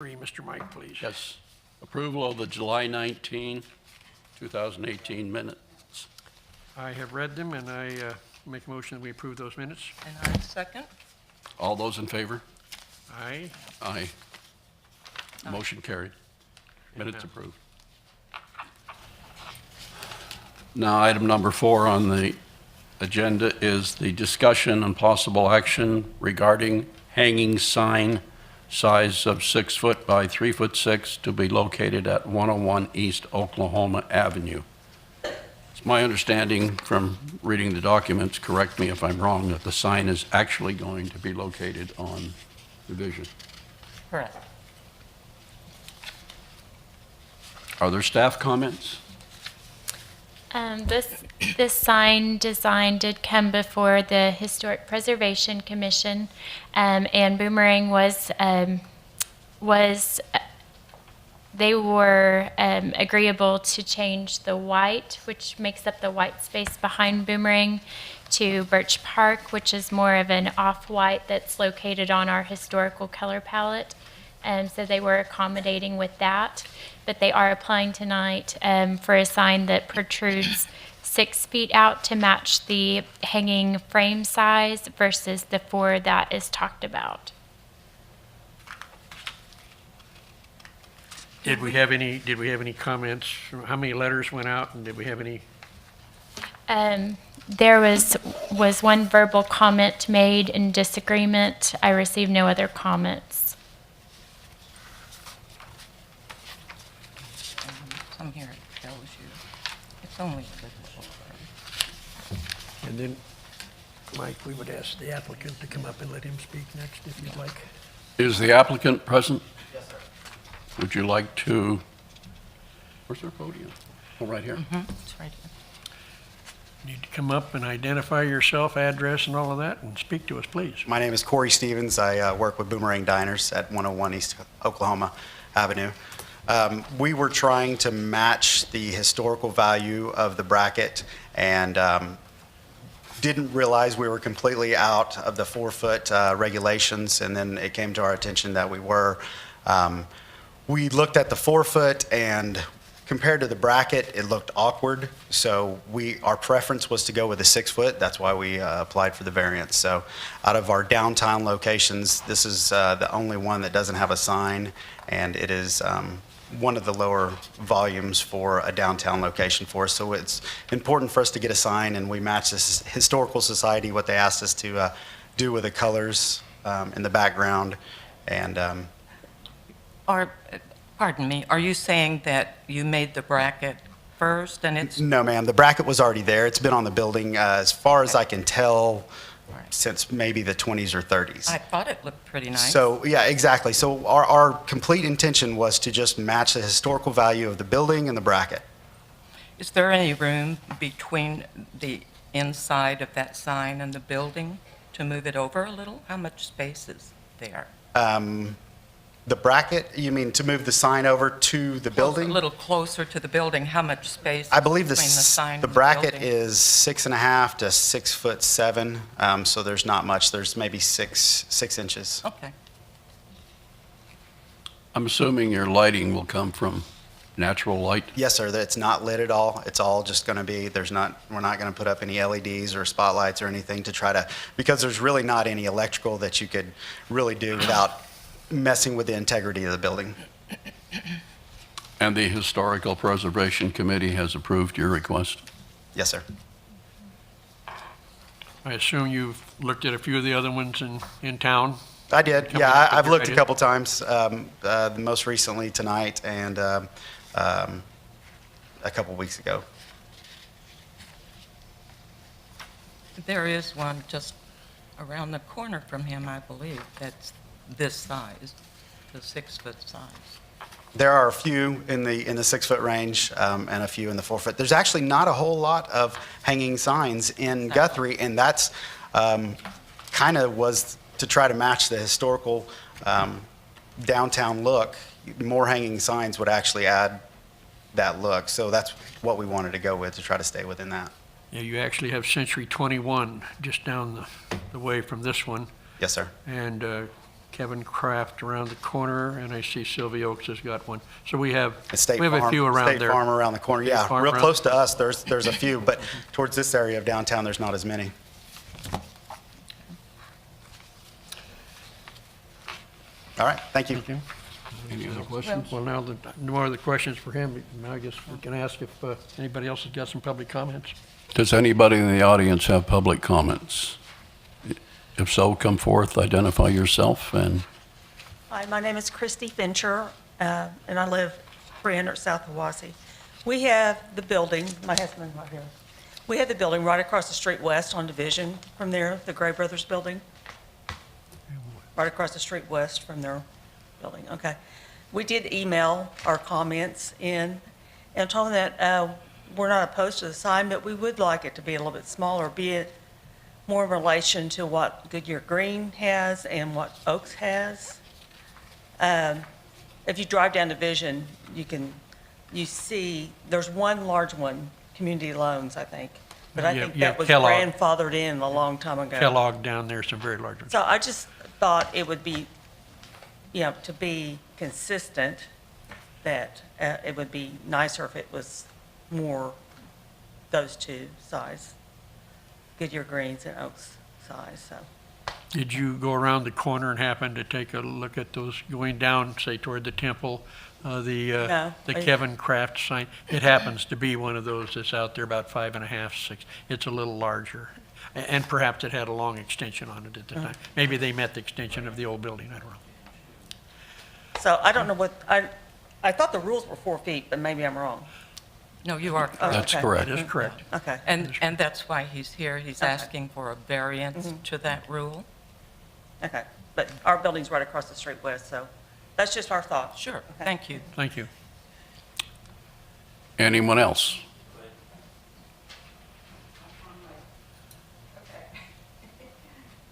Mr. Mike, please. Yes. Approval of the July 19, 2018 minutes. I have read them, and I make a motion that we approve those minutes. And I second. All those in favor? Aye. Aye. Aye. Motion carried. Minutes Amen. approved. Now, item number 4 on the agenda is the discussion and possible action regarding hanging sign size of 6 foot by 3 foot 6 to be located at 101 East Oklahoma Avenue. It's my understanding from reading the documents, correct me if I'm wrong, that the sign is actually going to be located on Division. Correct. Are there staff comments? This sign design did come before the Historic Preservation Commission, and Boomerang they were agreeable to change the white, which makes up the white space behind Boomerang, to Birch Park, which is more of an off-white that's located on our historical color palette. So they were accommodating with that, but they are applying tonight for a sign that protrudes 6 feet out to match the hanging frame size versus the 4 that is talked about. Did we have any comments? How many letters went out, and did we have any? There was one verbal comment made in disagreement. I received no other comments. Some here it tells you. It's only a little over. And then, Mike, we would ask the applicant to come up and let him speak next, if you'd like. Is the applicant present? Yes, sir. Would you like to, where's their podium? Oh, right here. It's right here. Need to come up and identify yourself, address, and all of that, and speak to us, please. My name is Corey Stevens. I work with Boomerang Diners at 101 East Oklahoma Avenue. We were trying to match the historical value of the bracket and didn't realize we were completely out of the 4-foot regulations, and then it came to our attention that we were. We looked at the 4-foot, and compared to the bracket, it looked awkward. So our preference was to go with a 6-foot. That's why we applied for the variance. So out of our downtown locations, this is the only one that doesn't have a sign, and it is one of the lower volumes for a downtown location for us. So it's important for us to get a sign, and we match this Historical Society, what they asked us to do with the colors in the background. And Pardon me, are you saying that you made the bracket first and it's? no, ma'am, the bracket was already there. It's been on the building, as far as I can tell, since maybe the 20s or 30s. I thought it looked pretty nice. So, yeah, exactly. So our complete intention was to just match the historical value of the building and the bracket. Is there any room between the inside of that sign and the building to move it over a little? How much space is there? The bracket, you mean to move the sign over to the building? A little closer to the building, how much space I believe between the sign the and the bracket building? is 6.5 to 6'7", so there's not much. There's maybe 6 inches. Okay. I'm assuming your lighting will come from natural light. Yes, sir. It's not lit at all. It's all just going to be. We're not going to put up any LEDs or spotlights or anything to try to, because there's really not any electrical that you could really do without messing with the integrity of the building. And the Historical Preservation Committee has approved your request. Yes, sir. I assume you've looked at a few of the other ones in town. I did. Couple Yeah, of I've looked a ideas. couple times, most recently tonight and a couple weeks ago. There is one just around the corner from him, I believe, that's this size, the 6-foot size. There are a few in the 6-foot range and a few in the 4-foot. There's actually not a whole lot of hanging signs in Guthrie, and that's kind of was to try to match the historical downtown look. More hanging signs would actually add that look, so that's what we wanted to go with, to try to stay within that. Yeah, you actually have Century 21 just down the way from this one, Yes, sir. and Kevin Kraft around the corner, and I see Sylvia Oaks has got one. So we have The State we have Farm, a few around State there. Farm around the corner. Yeah, Farm real around- close to us, there's a few, but towards this area of downtown, there's not as many. All right, thank you. Thank you. Any other questions? Well, now, no more other questions for him. Now I guess we can ask if anybody else has got some public comments. Does anybody in the audience have public comments? If so, come forth, identify yourself, and Hi, my name is Christy Fincher, and I live 300 South Hiwassee. We have the building, my husband right here. We have the building right across the street west on Division from there, the Gray Brothers Building. Right across the street west from their building, okay. We did email our comments in and told them that we're not opposed to the sign, but we would like it to be a little bit smaller, be it more in relation to what Goodyear Green has and what Oaks has. If you drive down Division, you see, there's one large one, Community Loans, I think. But I Yeah, think yeah, that was Kellogg. grandfathered in a long time ago. Kellogg down there, some very large ones. So I just thought it would be, to be consistent, that it would be nicer if it was more those two size, Goodyear Greens and Oaks size, so. Did you go around the corner and happen to take a look at those going down, say, toward the temple, No, the I- Kevin Kraft sign? It happens to be one of those that's out there about 5.5, 6. It's a little larger. And perhaps it had a long extension on it at the time. Maybe they met the extension of the old building, I don't know. So I don't know what, I thought the rules were 4 feet, but maybe I'm wrong. No, you are Oh, correct. that's okay. correct. That is correct. Okay, And that's why he's here. He's Okay. asking for a variance to that rule. okay. But our building's right across the street west, so that's just our thought. Sure, Okay. thank you. Thank you. anyone else?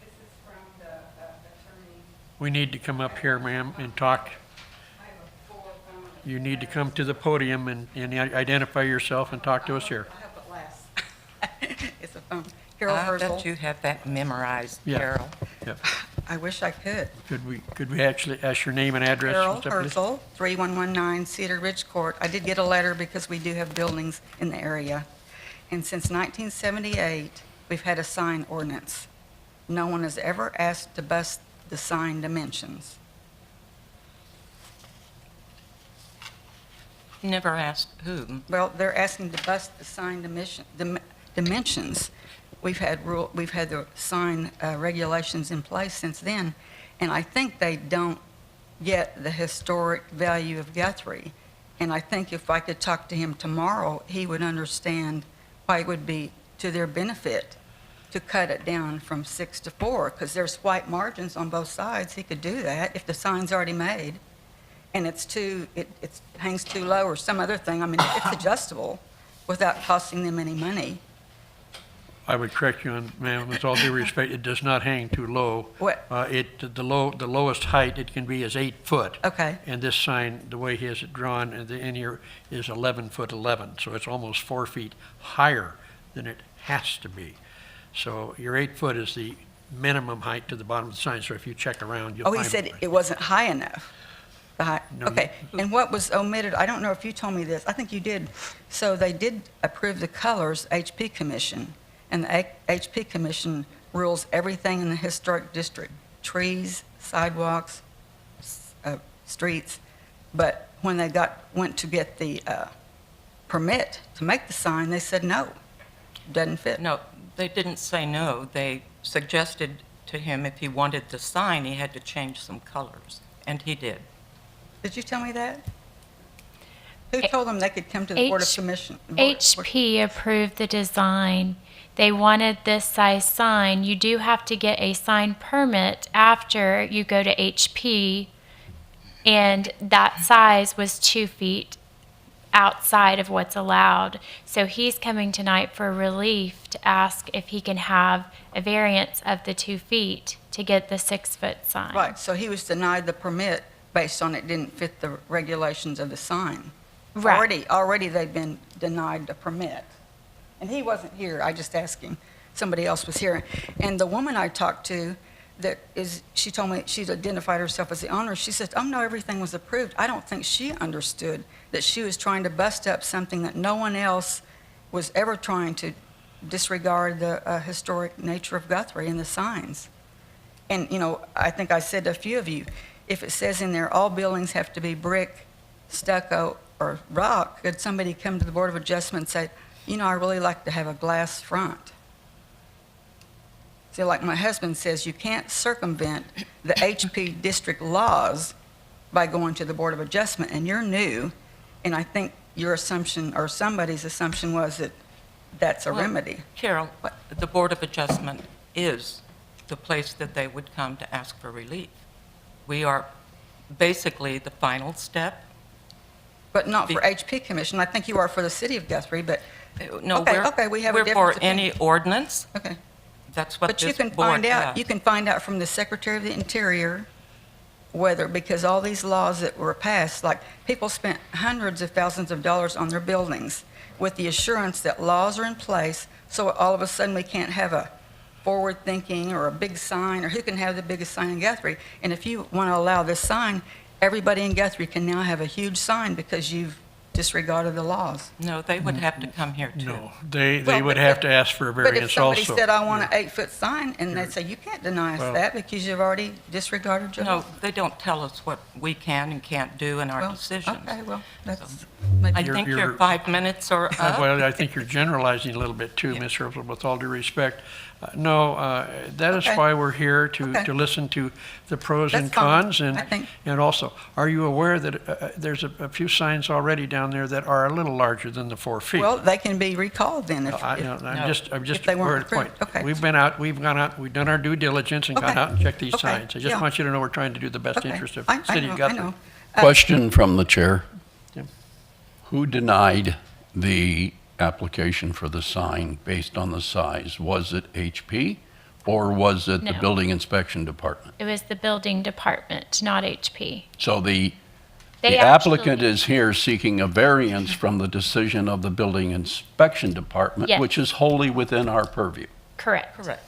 This is from the attorney. We need to come up here, ma'am, and talk. I have a full phone. You need to come to the podium and identify yourself and talk to us here. I hope it lasts. It's a phone. Carol I Herzl. bet you have that memorized, Yeah. Carol. Yep. I wish I could. Could we actually ask your name and address? Carol and stuff, please? Herzl, 3119 Cedar Ridge Court. I did get a letter because we do have buildings in the area. And since 1978, we've had a sign ordinance. No one has ever asked to bust the sign dimensions. Never asked whom. Well, they're asking to bust the sign dimensions. We've had the sign regulations in place since then, and I think they don't get the historic value of Guthrie. And I think if I could talk to him tomorrow, he would understand why it would be to their benefit to cut it down from 6 to 4, because there's white margins on both sides. He could do that if the sign's already made, and it hangs too low or some other thing. I mean, it's adjustable without costing them any money. I would correct you on, ma'am, with all due respect, it does not hang too low. What? The lowest height it can be is 8 foot. Okay. And this sign, the way he has it drawn in here, is 11 foot 11, so it's almost 4 feet higher than it has to be. So your 8 foot is the minimum height to the bottom of the sign, so if you check around, you'll Oh, find. he said it wasn't high enough. The height, No, okay. And what was omitted, I don't know if you told me this, I think you did. So they did approve the colors, HP Commission, and the HP Commission rules everything in the historic district, trees, sidewalks, streets. But when they went to get the permit to make the sign, they said no, doesn't fit. No, they didn't say no. They suggested to him if he wanted the sign, he had to change some colors, and he did. Did you tell me that? Who told them they could come to the Board of Commission? HP approved the design. They wanted this size sign. You do have to get a sign permit after you go to HP, and that size was 2 feet outside of what's allowed. So he's coming tonight for relief to ask if he can have a variance of the 2 feet to get the 6 foot sign. Right, so he was denied the permit based on it didn't fit the regulations of the sign. Right. Already they've been denied the permit. And he wasn't here, I just asked him. Somebody else was here. And the woman I talked to that is, she told me she'd identified herself as the owner. She said, oh, no, everything was approved. I don't think she understood that she was trying to bust up something that no one else was ever trying to disregard the historic nature of Guthrie and the signs. And, you know, I think I said to a few of you, if it says in there all buildings have to be brick, stucco, or rock, could somebody come to the Board of Adjustment and say, you know, I really like to have a glass front? See, like my husband says, you can't circumvent the HP district laws by going to the Board of Adjustment, and you're new, and I think your assumption, or somebody's assumption, was that that's a Well, remedy. Carol, the Board of Adjustment is the place that they would come to ask for relief. We are basically the final step. But not for Be- HP Commission. I think you are for the city of Guthrie, but, No, Okay, we're, okay, we have a we're difference for of any ordinance. okay. That's what But you this can board find out, does. you can find out from the Secretary of the Interior whether, because all these laws that were passed, like, people spent hundreds of thousands of dollars on their buildings with the assurance that laws are in place, so all of a sudden we can't have a forward-thinking or a big sign, or who can have the biggest sign in Guthrie. And if you want to allow this sign, everybody in Guthrie can now have a huge sign because you've disregarded the laws. No, they would have to come here too. No, they Well, would but have if- to ask for a But if variance somebody also. said, I want an 8-foot sign, and they'd say, you can't deny us Well- that because you've already disregarded your No, law. they don't tell us what we can and can't do in our Well, decisions. Okay, well, that's I maybe, think You're- your 5 minutes are up. Well, I think you're generalizing a little bit too, Yeah. Ms. Herzl, with all due respect. No, that is Okay. why we're here, to Okay. listen to the pros and That's fine. cons. I think- And also, are you aware that there's a few signs already down there that are a little larger than the 4 feet? well, they can be recalled then if, I'm No. just if they weren't aware of the point. approved. Okay. We've been out, we've gone out, we've done our due diligence and gone Okay. out and checked these Okay. signs. I just Yeah. want you to know we're trying to do the best okay. interest of I City know, of I Guthrie. know. Question from the chair. Yeah. Who denied the application for the sign based on the size? Was it HP or was it the No. building inspection department? It was the building department, not HP. So the They applicant actually- is here seeking a variance from the decision of the building inspection department, Yes. which is wholly within our purview. Correct. Correct.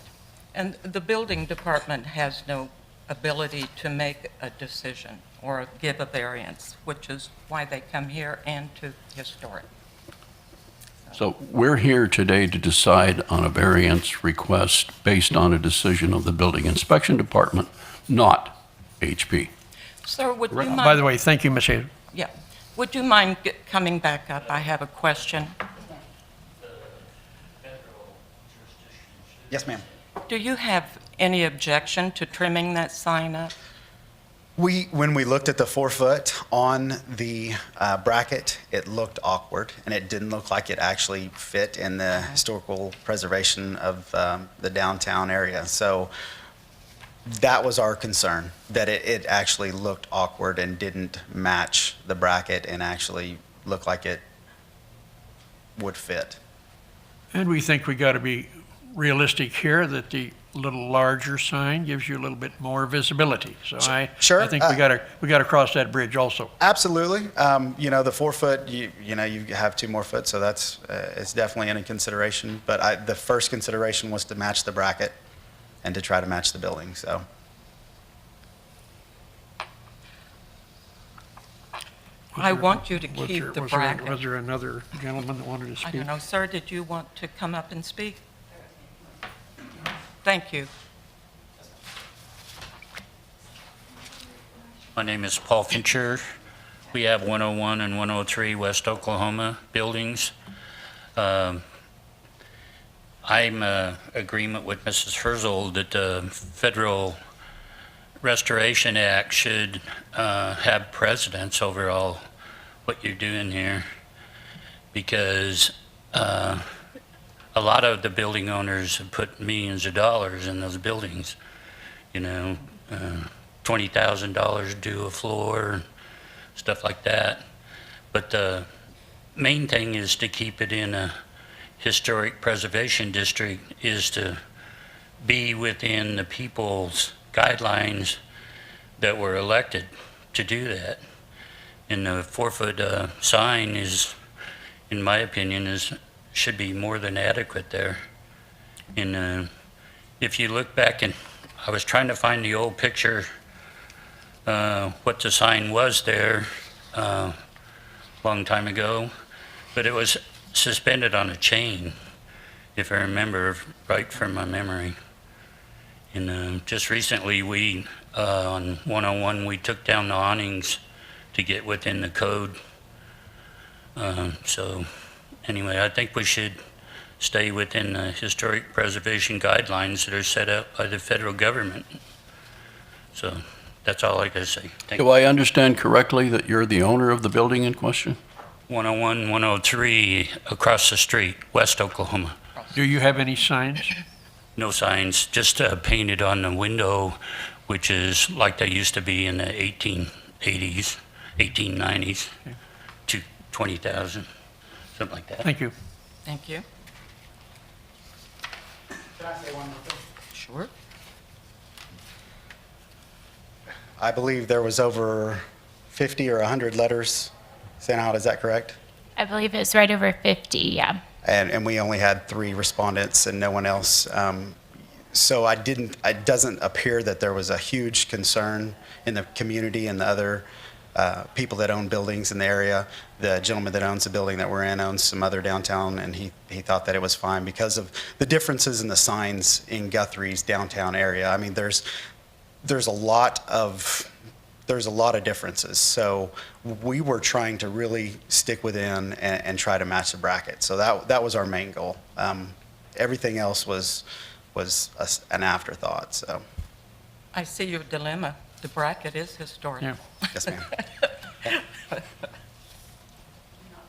And the building department has no ability to make a decision or give a variance, which is why they come here and to historic. So we're here today to decide on a variance request based on a decision of the building inspection department, not HP. Sir, would you By the mind, way, thank you, Ms. Hazel. yeah, would you mind coming back up? I have a question. Yes, ma'am. Do you have any objection to trimming that sign up? When we looked at the 4 foot on the bracket, it looked awkward, and it didn't look like it actually fit in the historical preservation of the downtown area. So that was our concern, that it actually looked awkward and didn't match the bracket and actually look like it would fit. And we think we got to be realistic here, that the little larger sign gives you a little bit more visibility. So Sure. I think we got to cross that bridge also. Absolutely. You know, the 4 foot, you know, you have 2 more foot, so that's, it's definitely in a consideration. But the first consideration was to match the bracket and to try to match the building, so. I want you to Was keep there- the was there- bracket. Was there another gentleman that wanted to I speak? don't know, sir, did you want to come up and speak? Thank you. My name is Paul Fincher. We have 101 and 103 West Oklahoma buildings. I'm agreement with Mrs. Herzl that the Federal Restoration Act should have precedence over all what you're doing here, because a lot of the building owners have put millions of dollars in those buildings, you know, $20,000 to do a floor, stuff like that. But the main thing is to keep it in a historic preservation district, is to be within the people's guidelines that were elected to do that. And the 4-foot sign is, in my opinion, should be more than adequate there. And if you look back in I was trying to find the old picture, what the sign was there, long time ago, but it was suspended on a chain, if I remember right from my memory. And just recently, we, on 101, we took down the awnings to get within the code. So anyway, I think we should stay within the historic preservation guidelines that are set up by the federal government. So that's all I gotta say. Thank Do you. I understand correctly that you're the owner of the building in question? 101, 103, across the street, West Oklahoma. Do you have any signs? No signs, just painted on the window, which is like they used to be in the 1880s, 1890s, to 20,000, something like that. Thank you. Thank you. Can I say one more thing? Sure. I believe there was over 50 or 100 letters sent out, is that correct? I believe it's right over 50, yeah. And we only had 3 respondents and no one else. So it doesn't appear that there was a huge concern in the community and the other people that own buildings in the area. The gentleman that owns the building that we're in owns some other downtown, and he thought that it was fine because of the differences in the signs in Guthrie's downtown area. I mean, there's a lot of differences. So we were trying to really stick within and try to match the bracket. So that was our main goal. Everything else was an afterthought. So I see your dilemma. The bracket is historic. Yeah. yes,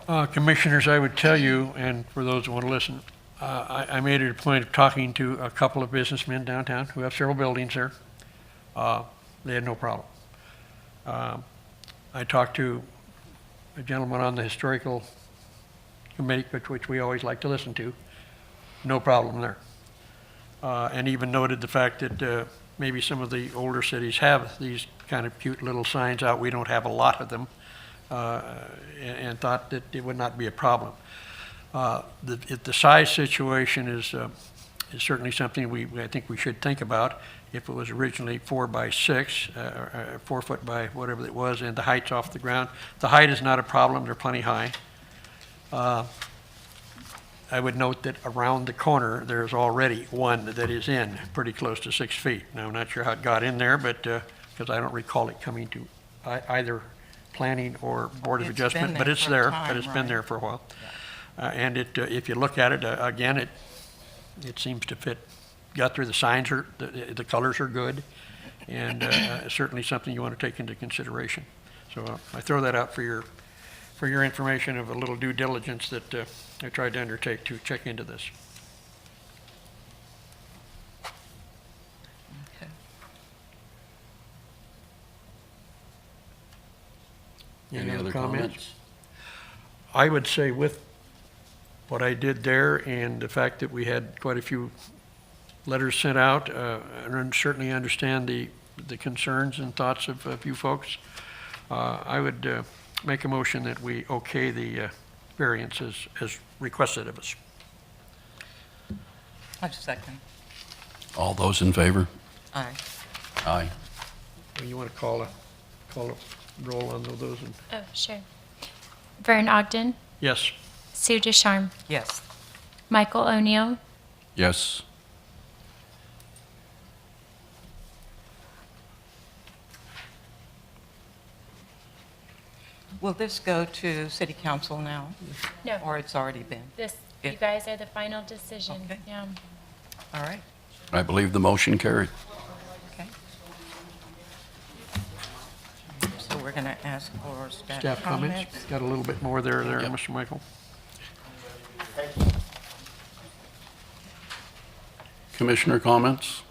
ma'am. Commissioners, I would tell you, and for those who want to listen, I made it a point of talking to a couple of businessmen downtown who have several buildings there. They had no problem. I talked to a gentleman on the historical committee, which we always like to listen to. No problem there. And even noted the fact that maybe some of the older cities have these kind of cute little signs out. We don't have a lot of them, and thought that it would not be a problem. The size situation is certainly something I think we should think about. If it was originally 4 by 6, 4 foot by whatever it was, and the height's off the ground. The height is not a problem, they're plenty high. I would note that around the corner, there's already one that is in pretty close to 6 feet. Now, I'm not sure how it got in there, but, because I don't recall it coming to either planning or Board of It's been Adjustment, but there it's for a there, time, but it's been right. there for a while. And if you look at it, again, it seems to fit Guthrie. The signs are, the colors are good, and certainly something you want to take into consideration. So I throw that out for your information of a little due diligence that I tried to undertake to check into this. Okay. Any other comments? I would say with what I did there and the fact that we had quite a few letters sent out, and certainly understand the concerns and thoughts of you folks, I would make a motion that we okay the variance as requested of us. I second. All those in favor? Aye. Aye. You want to call a roll on those? And Oh, sure. Vern Ogden, yes. Sue Descharme, Yes. Michael O'Neill, Yes. Will this go to city council now, no, or it's already been? this, you If- guys are the final decision, Okay. yeah. All right, I believe the motion carried. okay. So we're going to ask for Staff comments? Got a little bit more there, Yep. Mr. Michael. Commissioner comments?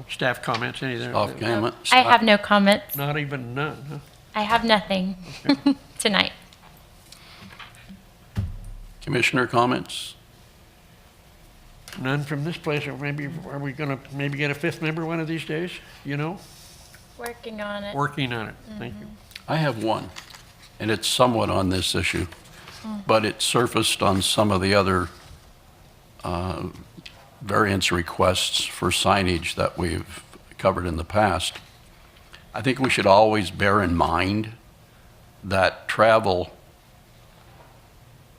Staff comments, anything? Off comments? I have no comments. Not even none, huh? I have nothing tonight. Commissioner comments? None from this place, or maybe, are we gonna maybe get a 5th member one of these days? You know? Working on it. Working on it, thank you. I have one, and it's somewhat on this issue, but it surfaced on some of the other variance requests for signage that we've covered in the past, I think we should always bear in mind that travel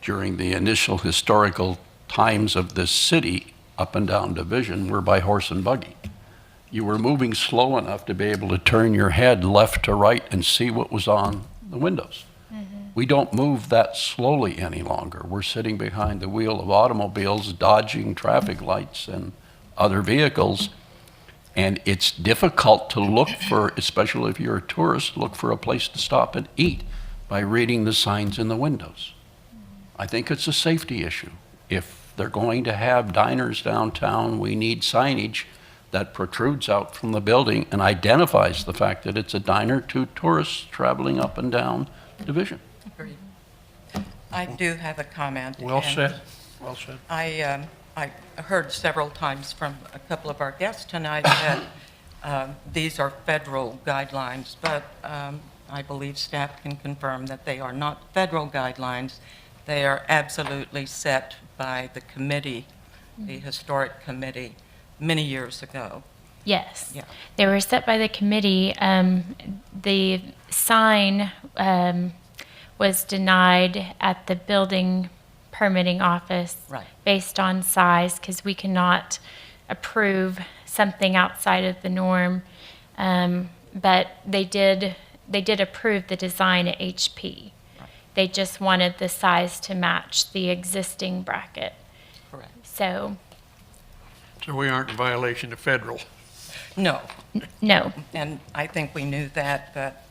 during the initial historical times of this city up and down Division were by horse and buggy. You were moving slow enough to be able to turn your head left to right and see what was on the windows. We don't move that slowly any longer. We're sitting behind the wheel of automobiles, dodging traffic lights and other vehicles, and it's difficult to look for, especially if you're a tourist, look for a place to stop and eat by reading the signs in the windows. I think it's a safety issue. If they're going to have diners downtown, we need signage that protrudes out from the building and identifies the fact that it's a diner to tourists traveling up and down Division. Agreed. I do have a comment. Well and said, well said. I heard several times from a couple of our guests tonight that these are federal guidelines, but I believe staff can confirm that they are not federal guidelines. They are absolutely set by the committee, the historic committee, many years ago. Yes. Yeah. They were set by the committee. The sign was denied at the building permitting office Right. based on size, because we cannot approve something outside of the norm. But they did approve the design at HP. Right. They just wanted the size to match the existing bracket. Correct. So, So we aren't in violation of federal. No, no. and I think we knew that, but,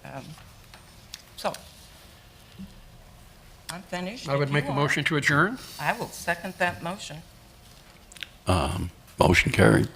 so, I'm finished. I would If make you a are. motion to adjourn. I will second that motion. Motion carried.